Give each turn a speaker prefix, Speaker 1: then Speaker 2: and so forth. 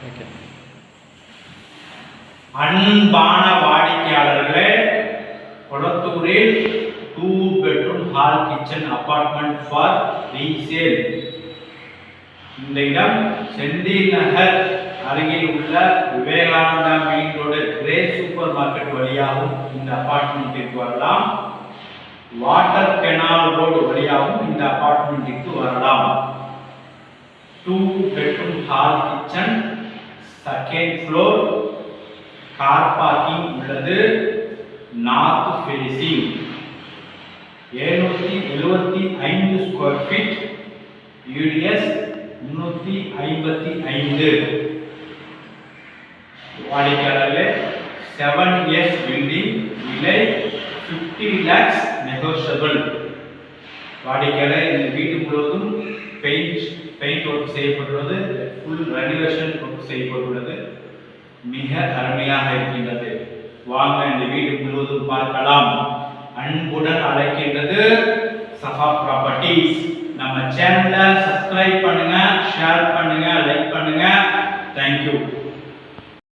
Speaker 1: Okay.
Speaker 2: அன்பான வாடிக்கையாளர்களே, கொளத்தூரில் 2 bedroom hall kitchen apartment for resale. இந்த இடம் செந்தில் நகர் அருகில் உள்ள Vivekananda main road grey super market வழியாகவும் இந்த அபார்ட்மெண்ட்டிற்கு வரலாம். வாட்டர் கெனால் ரோடு வழியாகவும் இந்த அபார்ட்மெண்ட்டிற்கு வரலாம். 2 bedroom hall kitchen, second floor, car parking உள்ளது. North facing, 775 square feet, UDS 355. வாடிக்கையாளர்களே, 7 years பில்டிங், விலை 50 lakhs நெகோஷியபிள். வாடிக்கையாளர் இந்த வீடு முழுவதும் பெயிண்ட் ஒர்க் செய்யப்பட்டுள்ளது, ஃபுல் ரெனோவேஷன் ஒர்க் செய்யப்பட்டுள்ளது. மிக அருமையாக இருக்கின்றது. வாங்க இந்த வீடு முழுவதும் பார்க்கலாம். அன்புடன் அழைக்கின்றது சஃபா ப்ராப்பர்ட்டிஸ். நம்ம சேனலை சப்ஸ்கிரைப் பண்ணுங்க, ஷேர் பண்ணுங்க, லைக் பண்ணுங்க. தேங்க்யூ.